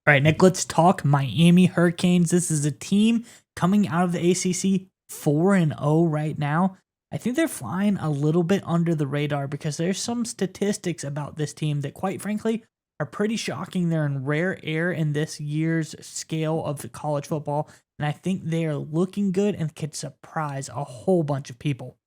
All right, Nick, let's talk Miami Hurricanes. This is a team coming out of the ACC 4-0 right now. I think they're flying a little bit under the radar because there's some statistics about this team that, quite frankly, are pretty shocking. They're in rare air in this year's scale of college football, and I think they are looking good and could surprise a whole bunch of people.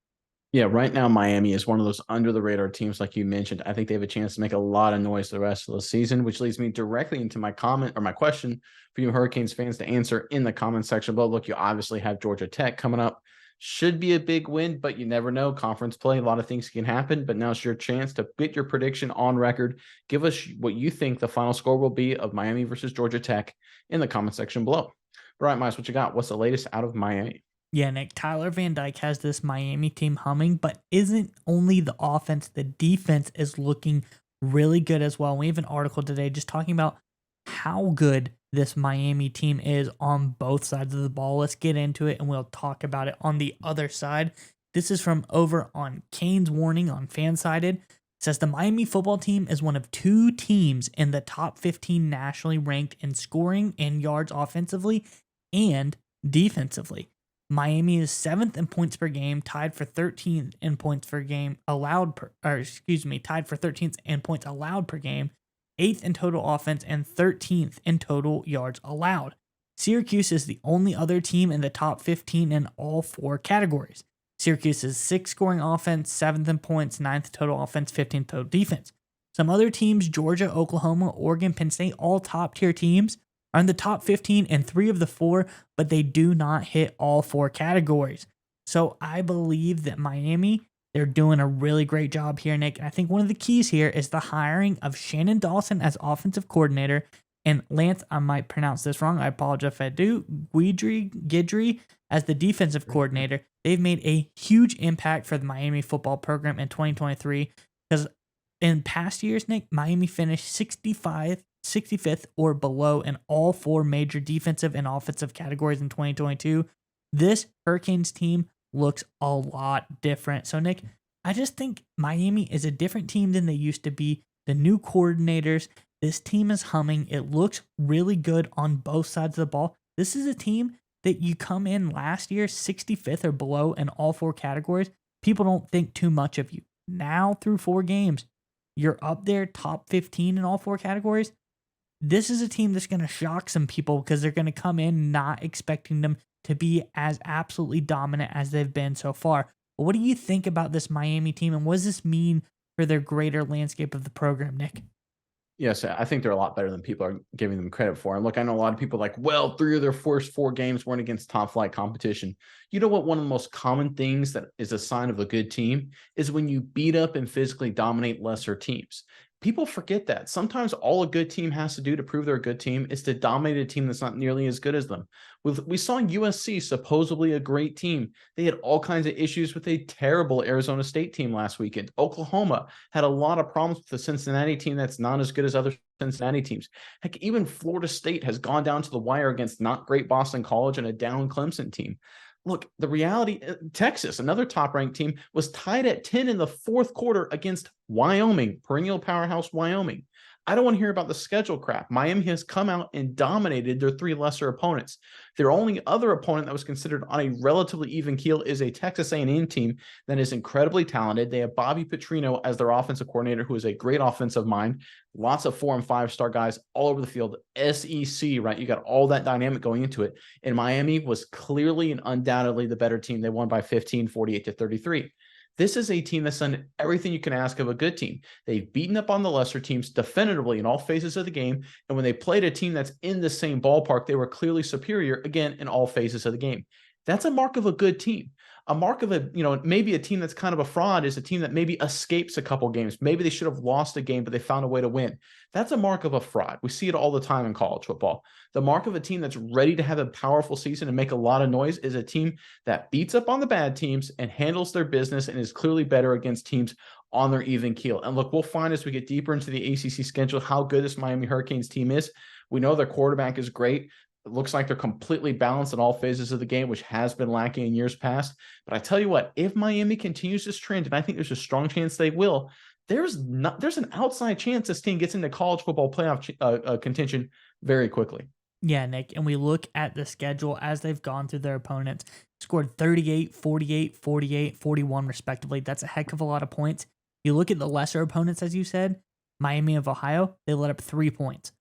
Yeah, right now Miami is one of those under the radar teams, like you mentioned. I think they have a chance to make a lot of noise the rest of the season, which leads me directly into my comment or my question for you Hurricanes fans to answer in the comment section below. Look, you obviously have Georgia Tech coming up. Should be a big win, but you never know. Conference play, a lot of things can happen. But now's your chance to get your prediction on record. Give us what you think the final score will be of Miami versus Georgia Tech in the comment section below. All right, Miles, what you got? What's the latest out of Miami? Yeah, Nick, Tyler Van Dyke has this Miami team humming, but isn't only the offense, the defense is looking really good as well. We have an article today just talking about how good this Miami team is on both sides of the ball. Let's get into it and we'll talk about it on the other side. This is from over on Kane's Warning on Fansided. It says the Miami football team is one of two teams in the top 15 nationally ranked in scoring and yards offensively and defensively. Miami is 7th in points per game, tied for 13th in points per game tied for 13th in points allowed per game, 8th in total offense, and 13th in total yards allowed. Syracuse is the only other team in the top 15 in all four categories. Syracuse is 6th scoring offense, 7th in points, 9th total offense, 15th total defense. Some other teams, Georgia, Oklahoma, Oregon, Penn State, all top tier teams, are in the top 15 in 3 of the 4, but they do not hit all 4 categories. So I believe that Miami, they're doing a really great job here, Nick. And I think one of the keys here is the hiring of Shannon Dawson as offensive coordinator and Lance, I might pronounce this wrong, I apologize if I do, Guidry as the defensive coordinator. They've made a huge impact for the Miami football program in 2023 because in past years, Nick, Miami finished 65th or below in all 4 major defensive and offensive categories in 2022. This Hurricanes team looks a lot different. So, Nick, I just think Miami is a different team than they used to be. The new coordinators, this team is humming. It looks really good on both sides of the ball. This is a team that you come in last year 65th or below in all 4 categories. People don't think too much of you. Now, through 4 games, you're up there top 15 in all 4 categories. This is a team that's going to shock some people because they're going to come in not expecting them to be as absolutely dominant as they've been so far. But what do you think about this Miami team, and what does this mean for their greater landscape of the program, Nick? Yes, I think they're a lot better than people are giving them credit for. And look, I know a lot of people are like, well, 3 of their first 4 games weren't against top flight competition. You know what? One of the most common things that is a sign of a good team is when you beat up and physically dominate lesser teams. People forget that. Sometimes all a good team has to do to prove they're a good team is to dominate a team that's not nearly as good as them. We saw USC, supposedly a great team. They had all kinds of issues with a terrible Arizona State team last weekend. Oklahoma had a lot of problems with the Cincinnati team that's not as good as other Cincinnati teams. Heck, even Florida State has gone down to the wire against not great Boston College and a down Clemson team. Look, the reality, Texas, another top-ranked team, was tied at 10 in the 4th quarter against Wyoming, perennial powerhouse Wyoming. I don't want to hear about the schedule crap. Miami has come out and dominated their 3 lesser opponents. Their only other opponent that was considered on a relatively even keel is a Texas A&M team that is incredibly talented. They have Bobby Petrino as their offensive coordinator, who is a great offensive mind. Lots of 4- and 5-star guys all over the field. SEC, right? You got all that dynamic going into it. And Miami was clearly and undoubtedly the better team. They won by 15, 48-33. This is a team that's done everything you can ask of a good team. They've beaten up on the lesser teams definitively in all phases of the game. And when they played a team that's in the same ballpark, they were clearly superior, again, in all phases of the game. That's a mark of a good team. A mark of maybe a team that's kind of a fraud is a team that maybe escapes a couple games. Maybe they should have lost a game, but they found a way to win. That's a mark of a fraud. We see it all the time in college football. The mark of a team that's ready to have a powerful season and make a lot of noise is a team that beats up on the bad teams and handles their business and is clearly better against teams on their even keel. And look, we'll find as we get deeper into the ACC schedule how good this Miami Hurricanes team is. We know their quarterback is great. It looks like they're completely balanced in all phases of the game, which has been lacking in years past. But I tell you what, if Miami continues this trend, and I think there's a strong chance they will, there's an outside chance this team gets into college football playoff contention very quickly. Yeah, Nick. And we look at the schedule as they've gone through their opponents, scored 38, 48, 48, 41, respectively. That's a heck of a lot of points. You look at the lesser opponents, as you said, Miami of Ohio, they let up 3 points.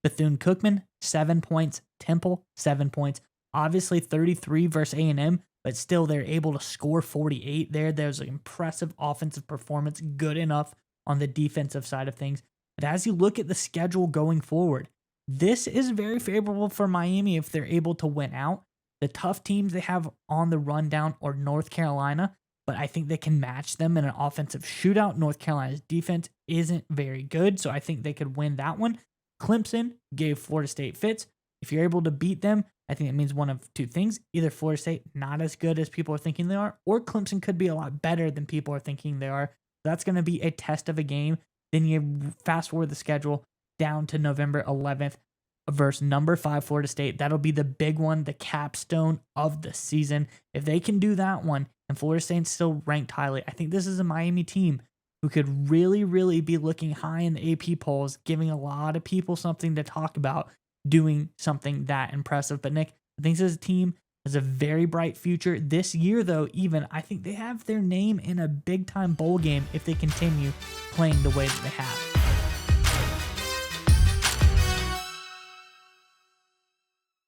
Bethune Cookman, 7 points. Temple, 7 points. Obviously 33 versus A&M, but still they're able to score 48 there. There's an impressive offensive performance, good enough on the defensive side of things. But as you look at the schedule going forward, this is very favorable for Miami if they're able to win out. The tough teams they have on the rundown are North Carolina, but I think they can match them in an offensive shootout. North Carolina's defense isn't very good, so I think they could win that one. Clemson gave Florida State fits. If you're able to beat them, I think it means one of two things. Either Florida State not as good as people are thinking they are, or Clemson could be a lot better than people are thinking they are. That's going to be a test of a game. Then you fast forward the schedule down to November 11th versus number 5 Florida State. That'll be the big one, the capstone of the season. If they can do that one and Florida State's still ranked highly, I think this is a Miami team who could really, really be looking high in the AP polls, giving a lot of people something to talk about, doing something that impressive. But Nick, I think this team has a very bright future. This year, though, even, I think they have their name in a big-time bowl game if they continue playing the way that they have.